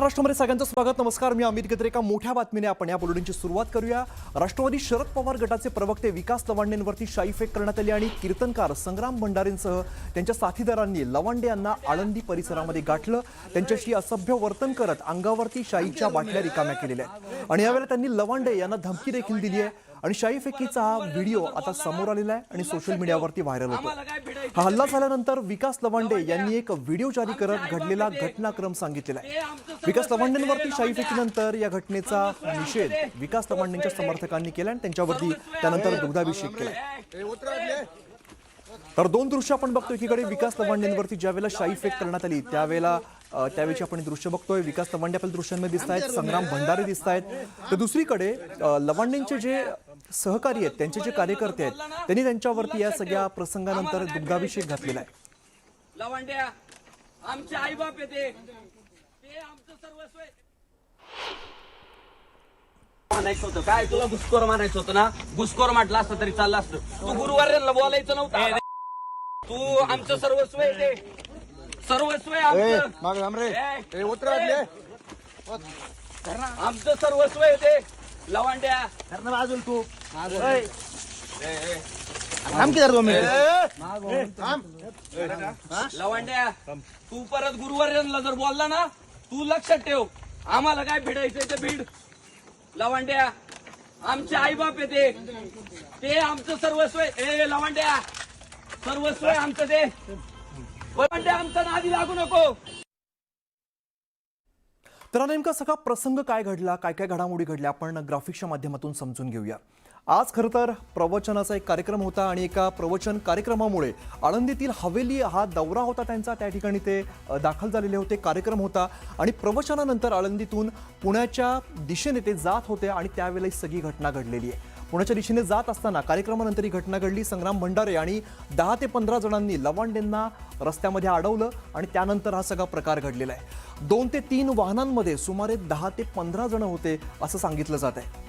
राष्ट्रमध्ये सगळ्यांचं स्वागत. नमस्कार, मी अमित गत्रे. एका मोठ्या बातमीने आपण या बुलेटिनची सुरुवात करूया. राष्ट्रवादी शरद पवार गटाचे प्रवक्ते विकास लवांडेंवरती शाईफेक करण्यात आली आणि कीर्तनकार संग्राम भंडारेंसह त्यांच्या साथीदारांनी लवांडे यांना आळंदी परिसरामध्ये गाठलं. त्यांच्याशी असभ्य वर्तन करत अंगावरती शाईच्या बाटल्या रिकाम्या केलेल्या आहेत आणि यावेळेला त्यांनी लवांडे यांना धमकी देखील दिली आहे आणि शाईफेकीचा हा व्हिडिओ आता समोर आलेला आहे आणि सोशल मीडियावरती व्हायरल होतो. हा हल्ला झाल्यानंतर विकास लवांडे यांनी एक व्हिडिओ जारी करत घडलेला घटनाक्रम सांगितलेला आहे. विकास लवांडेंवरती शाईफेकीनंतर या घटनेचा निषेध विकास लवांडेंच्या समर्थकांनी केला आणि त्यांच्यावरती त्यानंतर दुग्धाभिषेक केला. तर दोन दृश्य आपण बघतोय. एकीकडे विकास लवांडेंवरती ज्यावेळेला शाईफेक करण्यात आली त्यावेळी आपण दृश्य बघतोय. विकास लवांडे आपल्या दृश्यांमध्ये दिसत आहेत, संग्राम भंडारे दिसत आहेत. तर दुसरीकडे लवांडेंचे जे सहकारी आहेत, त्यांचे जे कार्यकर्ते आहेत, त्यांनी त्यांच्यावरती या सगळ्या प्रसंगानंतर दुग्धाभिषेक घातलेला आहे. लवांड्या आमचे आई बाप येते, ते आमचं सर्वस्व म्हणायचं होतं. काय तुला घुसखोर म्हणायचं होतं ना? घुसखोर म्हटलं असतं तरी चाललं असतं. तू गुरुवार्यांना बोलायचं नव्हतं. तू आमचं सर्वस्व येते, सर्वस्व आमचं सर्वस्व येते. लवांड्या बाजूल तू लवांड्या तू परत गुरुवार्यांना जर बोलला ना, तू लक्षात ठेव, आम्हाला काय भिडायचंय ते भीड. लवांड्या आमचे आई बाप येते, ते आमचं सर्वस्व आहे. लवांड्या सर्वस्व आहे आमचं ते. लवांड्या आमचा नादी लागू नको. तर नेमका सगळा प्रसंग काय घडला, काय काय घडामोडी घडल्या, आपण ग्राफिक्सच्या माध्यमातून समजून घेऊया. आज खरं तर प्रवचनाचा एक कार्यक्रम होता आणि एका प्रवचन कार्यक्रमामुळे आळंदीतील हवेली हा दौरा होता त्यांचा. त्या ठिकाणी ते दाखल झालेले होते. कार्यक्रम होता आणि प्रवचनानंतर आळंदीतून पुण्याच्या दिशेने ते जात होते आणि त्यावेळेला ही सगळी घटना घडलेली आहे. पुण्याच्या दिशेने जात असताना कार्यक्रमानंतर ही घटना घडली. संग्राम भंडारे आणि 10 ते 15 जणांनी लवांडेंना रस्त्यामध्ये अडवलं आणि त्यानंतर हा सगळा प्रकार घडलेला आहे. 2 ते 3 वाहनांमध्ये सुमारे 10 ते 15 जण होते असं सांगितलं जात आहे.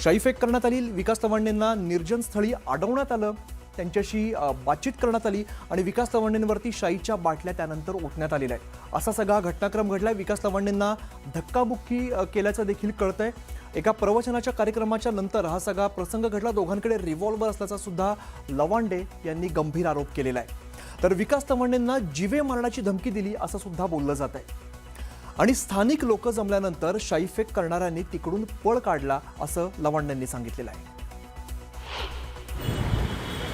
शाईफेक करण्यात आली. विकास लवांडेंना निर्जन स्थळी अडवण्यात आलं, त्यांच्याशी बातचीत करण्यात आली आणि विकास लवांडेंवरती शाईच्या बाटल्या त्यानंतर ओतण्यात आलेल्या आहेत. असा सगळा घटनाक्रम घडलाय. विकास लवांडेंना धक्काबुक्की केल्याचं देखील कळतंय. एका प्रवचनाच्या कार्यक्रमाच्या नंतर हा सगळा प्रसंग घडला. दोघांकडे रिव्हॉल्वर असल्याचा सुद्धा लवांडे यांनी गंभीर आरोप केलेला आहे. तर विकास लवांडेंना जीवे मारण्याची धमकी दिली असं सुद्धा बोललं जात आहे आणि स्थानिक लोक जमल्यानंतर शाईफेक करणाऱ्यांनी तिकडून पळ काढला असं लवांडेंनी सांगितलेलं आहे.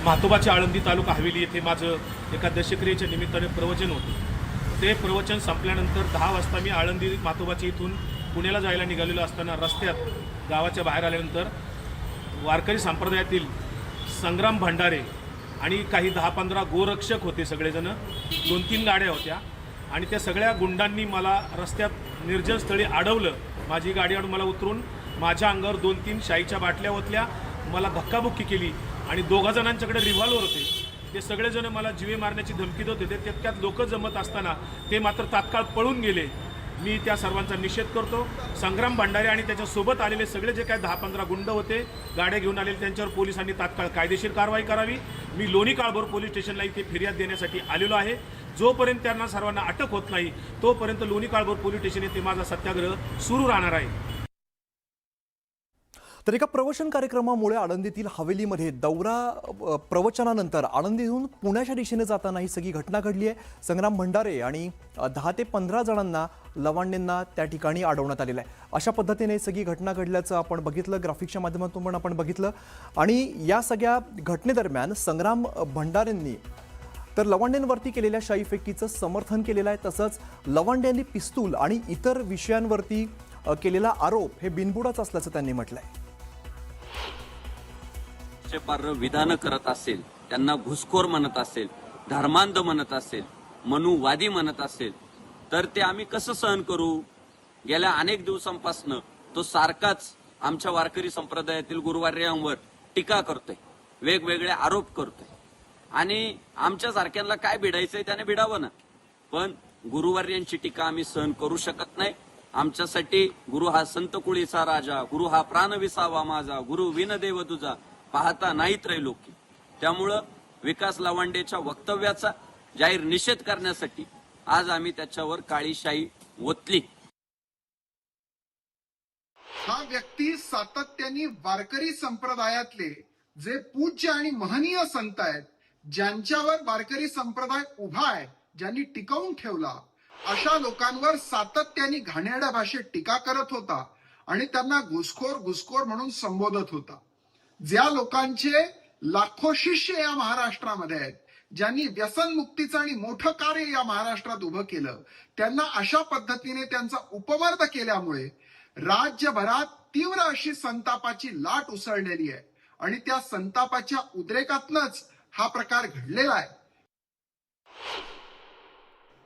म्हातोबाच्या आळंदी तालुका हवेली येथे माझं एका दशक्रियेच्या निमित्ताने प्रवचन होतं. ते प्रवचन संपल्यानंतर 10 वाजता मी आळंदी म्हातोबाच्या इथून पुण्याला जायला निघालेलो असताना रस्त्यात गावाच्या बाहेर आल्यानंतर वारकरी संप्रदायातील संग्राम भंडारे आणि काही 10-15 गोरक्षक होते. सगळेजण 2-3 गाड्या होत्या आणि त्या सगळ्या गुंडांनी मला रस्त्यात निर्जन स्थळी अडवलं. माझी गाडी आणून मला उतरून माझ्या अंगावर 2-3 शाईच्या बाटल्या ओतल्या, मला धक्काबुक्की केली आणि 2 जणांच्याकडे रिव्हॉल्वर होते. ते सगळेजण मला जीवे मारण्याची धमकी देत होते. तितक्यात लोक जमत असताना ते मात्र तात्काळ पळून गेले. मी त्या सर्वांचा निषेध करतो. संग्राम भंडारे आणि त्याच्यासोबत आलेले सगळे जे काय 10-15 गुंड होते, गाड्या घेऊन आलेले, त्यांच्यावर पोलिसांनी तात्काळ कायदेशीर कारवाई करावी. मी लोणी काळभोर पोलीस स्टेशनला इथे फिर्याद देण्यासाठी आलेलो आहे. जोपर्यंत त्यांना सर्वांना अटक होत नाही तोपर्यंत लोणी काळभोर पोलीस स्टेशन येथे माझा सत्याग्रह सुरू राहणार आहे. तर एका प्रवचन कार्यक्रमामुळे आळंदीतील हवेलीमध्ये दौरा प्रवचनानंतर आळंदीहून पुण्याच्या दिशेने जाताना ही सगळी घटना घडली आहे. संग्राम भंडारे आणि 10 ते 15 जणांना लवांडेंना त्या ठिकाणी अडवण्यात आलेलं आहे. अशा पद्धतीने सगळी घटना घडल्याचं आपण बघितलं. ग्राफिक्सच्या माध्यमातून पण आपण बघितलं आणि या सगळ्या घटनेदरम्यान संग्राम भंडारेंनी तर लवांडेंवरती केलेल्या शाईफेकीचं समर्थन केलेलं आहे. तसंच लवांडेंनी पिस्तूल आणि इतर विषयांवरती केलेला आरोप हे बिनबुडाच असल्याचं त्यांनी म्हटलंय. विधान करत असेल, त्यांना घुसखोर म्हणत असेल, धर्मांध म्हणत असेल, मनुवादी म्हणत असेल, तर ते आम्ही कसं सहन करू? गेल्या अनेक दिवसांपासून तो सारखाच आमच्या वारकरी संप्रदायातील गुरुवार्यांवर टीका करतोय, वेगवेगळे आरोप करतोय आणि आमच्या सारख्यांना काय भिडायचंय त्याने भिडावं ना, पण गुरुवार्यांची टीका आम्ही सहन करू शकत नाही. आमच्यासाठी गुरु हा संत कुळीचा राजा, गुरु हा प्राण विसावा माझा, गुरु विनदेव तुझा पाहता नाही त्रैलोकी. त्यामुळं विकास लवांडेच्या वक्तव्याचा जाहीर निषेध करण्यासाठी आज आम्ही त्याच्यावर काळी शाई ओतली. हा व्यक्ती सातत्याने वारकरी संप्रदायातले जे पूज्य आणि महनीय संत आहेत, ज्यांच्यावर वारकरी संप्रदाय उभा आहे, ज्यांनी टिकवून ठेवला, अशा लोकांवर सातत्याने घाणेरड्या भाषेत टीका करत होता आणि त्यांना घुसखोर घुसखोर म्हणून संबोधत होता. ज्या लोकांचे लाखो शिष्य या महाराष्ट्रामध्ये आहेत, ज्यांनी व्यसनमुक्तीचं आणि मोठं कार्य या महाराष्ट्रात उभं केलं, त्यांना अशा पद्धतीने त्यांचा उपमर्द केल्यामुळे राज्यभरात तीव्र अशी संतापाची लाट उसळलेली आहे आणि त्या संतापाच्या उद्रेकातनच हा प्रकार घडलेला आहे.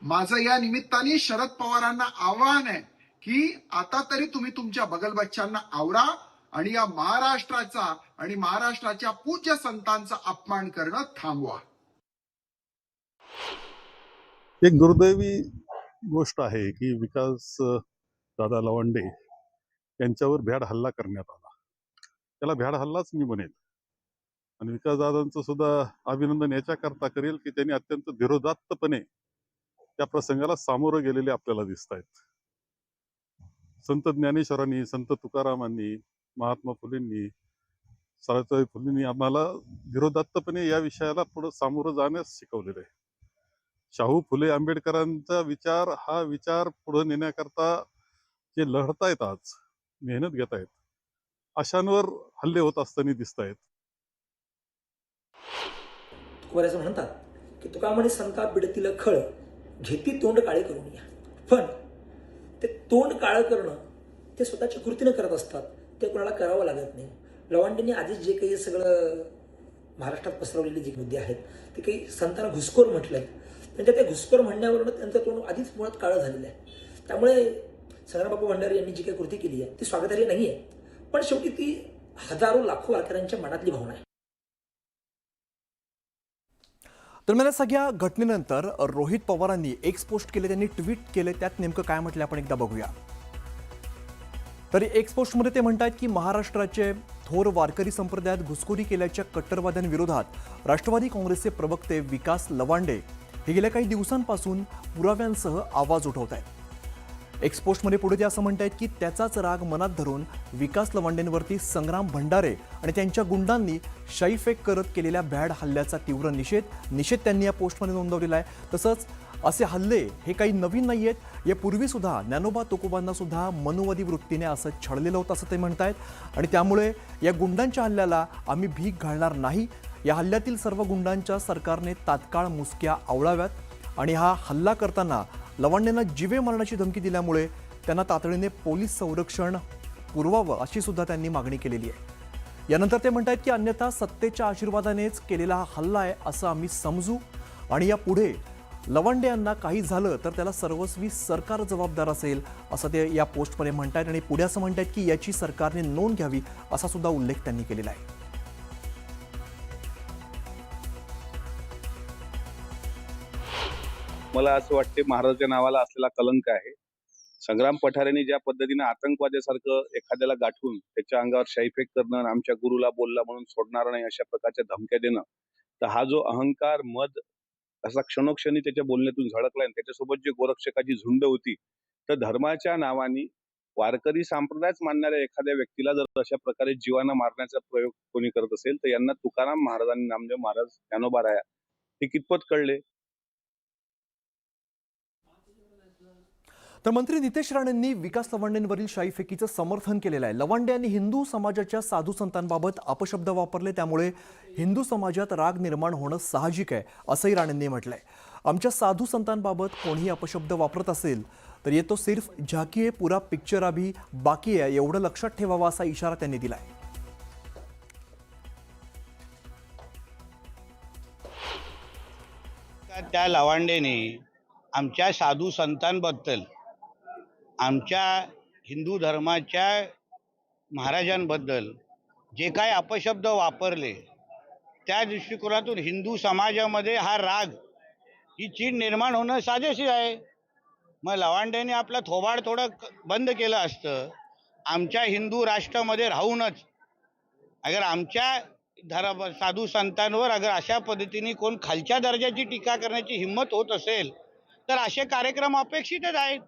माझं या निमित्ताने शरद पवारांना आवाहन आहे की आता तरी तुम्ही तुमच्या बगलबच्च्यांना आवरा आणि या महाराष्ट्राचा आणि महाराष्ट्राच्या पूज्य संतांचा अपमान करणं थांबवा. एक दुर्दैवी गोष्ट आहे की विकास दादा लवांडे यांच्यावर भ्याड हल्ला करण्यात आला. त्याला भ्याड हल्लाच मी म्हणेल. आणि विकास दादांचं सुद्धा अभिनंदन याच्याकरता करेल की त्यांनी अत्यंत धीरोदात्तपणे त्या प्रसंगाला सामोरं गेलेले आपल्याला दिसत आहेत. संत ज्ञानेश्वरांनी, संत तुकारामांनी, महात्मा फुलेंनी, सावित्रीबाई फुलेंनी आम्हाला धीरोदात्तपणे या विषयाला पुढे सामोरं जाण्यास शिकवलेलं आहे. शाहू फुले आंबेडकरांचा विचार हा विचार पुढे नेण्याकरता जे लढतायत, आज मेहनत घेत आहेत, अशांवर हल्ले होत असताना दिसत आहेत. तुकोबाराचं म्हणतात की तुका म्हणे संताप बिडतील खळ घेती तोंड काळे करून या. पण ते तोंड काळं करणं ते स्वतःच्या कृतीनं करत असतात, ते कोणाला करावं लागत नाही. लवांडेंनी आधीच जे काही सगळं महाराष्ट्रात पसरवलेले जे मुद्दे आहेत ते काही संतांना घुसखोर म्हटलं आहे. त्यांच्या त्या घुसखोर म्हणण्यावरून त्यांचं तोंड आधीच मुळात काळं झालेलं आहे. त्यामुळे संग्रामबापू भंडारी यांनी जी काही कृती केली आहे ती स्वागतार्ह नाही आहे, पण शेवटी ती हजारो लाखो वारकऱ्यांच्या मनातली भावना आहे. दरम्यान या सगळ्या घटनेनंतर रोहित पवारांनी एक्स पोस्ट केले, त्यांनी ट्विट केले. त्यात नेमकं काय म्हटलं आपण एकदा बघूया. तरी एक्स पोस्टमध्ये ते म्हणतात की महाराष्ट्राचे थोर वारकरी संप्रदायात घुसखोरी केल्याच्या कट्टरवाद्यांविरोधात राष्ट्रवादी काँग्रेसचे प्रवक्ते विकास लवांडे हे गेल्या काही दिवसांपासून पुराव्यांसह आवाज उठवत आहेत. एक्स पोस्टमध्ये पुढे ते असं म्हणतायत की त्याचाच राग मनात धरून विकास लवांडेंवरती संग्राम भंडारे आणि त्यांच्या गुंडांनी शाईफेक करत केलेल्या भ्याड हल्ल्याचा तीव्र निषेध त्यांनी या पोस्टमध्ये नोंदवलेला आहे. तसंच असे हल्ले हे काही नवीन नाही आहेत. यापूर्वी सुद्धा ज्ञानोबा तुकोबांना सुद्धा मनुवादी वृत्तीने असं छळलेलं होतं असं ते म्हणतायत आणि त्यामुळे या गुंडांच्या हल्ल्याला आम्ही भीक घालणार नाही. या हल्ल्यातील सर्व गुंडांच्या सरकारने तात्काळ मुसक्या आवळाव्यात आणि हा हल्ला करताना लवांडेंना जीवे मारण्याची धमकी दिल्यामुळे त्यांना तातडीने पोलीस संरक्षण पुरवावं अशी सुद्धा त्यांनी मागणी केलेली आहे. यानंतर ते म्हणतात की अन्यथा सत्तेच्या आशीर्वादानेच केलेला हा हल्ला आहे असं आम्ही समजू आणि यापुढे लवांडे यांना काही झालं तर त्याला सर्वस्वी सरकार जबाबदार असेल असं ते या पोस्टमध्ये म्हणतात आणि पुढे असं म्हणतात की याची सरकारने नोंद घ्यावी असा सुद्धा उल्लेख त्यांनी केलेला आहे. मला असं वाटते महाराजांच्या नावाला असलेला कलंक आहे. संग्राम पठारेंनी ज्या पद्धतीने आतंकवाद्यासारखं एखाद्याला गाठून त्याच्या अंगावर शाईफेक करणं, आमच्या गुरुला बोलला म्हणून सोडणार नाही अशा प्रकारच्या धमक्या देणं, तर हा जो अहंकार, मद असा क्षणोक्षणी त्याच्या बोलण्यातून झळकलाय, त्याच्यासोबत जे गोरक्षकाची झुंड होती, तर धर्माच्या नावाने वारकरी संप्रदायच मानणाऱ्या एखाद्या व्यक्तीला जर अशा प्रकारे जीवानं मारण्याचा प्रयोग कोणी करत असेल तर यांना तुकाराम महाराजांनी, नामदेव महाराज, ज्ञानोबा राया हे कितपत कळले. तर मंत्री नितेश राणेंनी विकास लवांडेंवरील शाईफेकीचं समर्थन केलेलं आहे. लवांडे यांनी हिंदू समाजाच्या साधू संतांबाबत अपशब्द वापरले, त्यामुळे हिंदू समाजात राग निर्माण होणं साहजिक आहे असंही राणेंनी म्हटलंय. आमच्या साधू संतांबाबत कोणीही अपशब्द वापरत असेल तर ये तो सिर्फ झाकी आहे, पुरा पिक्चर अभी बाकी आहे, एवढं लक्षात ठेवावा असा इशारा त्यांनी दिलाय. त्या लवांडेने आमच्या साधू संतांबद्दल, आमच्या हिंदू धर्माच्या महाराजांबद्दल जे काय अपशब्द वापरले, त्या दृष्टिकोनातून हिंदू समाजामध्ये हा राग, ही चीड निर्माण होणं साजेशी आहे. मग लवांडेने आपलं थोबाड थोडं बंद केलं असतं. आमच्या हिंदू राष्ट्रामध्ये राहूनच अगर आमच्या साधू संतांवर अगर अशा पद्धतीने कोण खालच्या दर्जाची टीका करण्याची हिंमत होत असेल तर असे कार्यक्रम अपेक्षितच आहेत.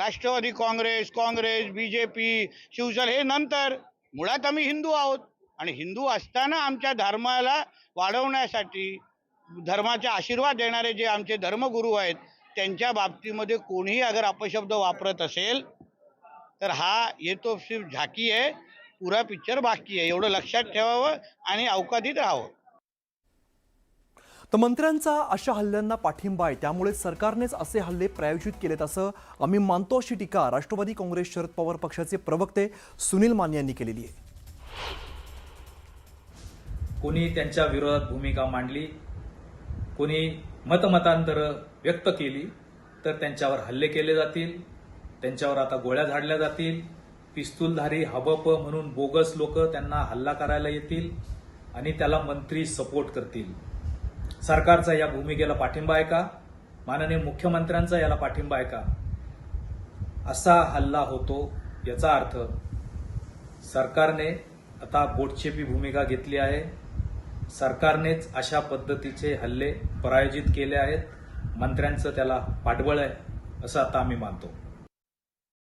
राष्ट्रवादी काँग्रेस, BJP, शिवसेना हे नंतर. मुळात आम्ही हिंदू आहोत आणि हिंदू असताना आमच्या धर्माला वाढवण्यासाठी धर्माचे आशीर्वाद देणारे जे आमचे धर्मगुरू आहेत त्यांच्या बाबतीमध्ये कोणीही अगर अपशब्द वापरत असेल तर हा ये तो सिर्फ झाकी आहे, पुरा पिक्चर बाकी आहे. एवढं लक्षात ठेवावं आणि अवकातीत राहावं. तर मंत्र्यांचा अशा हल्ल्यांना पाठिंबा आहे, त्यामुळे सरकारनेच असे हल्ले प्रायोजित केलेत असं आम्ही मानतो, अशी टीका राष्ट्रवादी काँग्रेस शरद पवार पक्षाचे प्रवक्ते सुनील माने यांनी केलेली आहे. कोणी त्यांच्या विरोधात भूमिका मांडली, कोणी मतमतांतरं व्यक्त केली तर त्यांच्यावर हल्ले केले जातील, त्यांच्यावर आता गोळ्या झाडल्या जातील. पिस्तूलधारी हबप म्हणून बोगस लोक त्यांना हल्ला करायला येतील आणि त्याला मंत्री सपोर्ट करतील. सरकारचा या भूमिकेला पाठिंबा आहे का? माननीय मुख्यमंत्र्यांचा याला पाठिंबा आहे का? असा हल्ला होतो याचा अर्थ सरकारने आता बोटचेपी भूमिका घेतली आहे. सरकारनेच अशा पद्धतीचे हल्ले प्रायोजित केले आहेत. मंत्र्यांचं त्याला पाठबळ आहे असं आता आम्ही मानतो.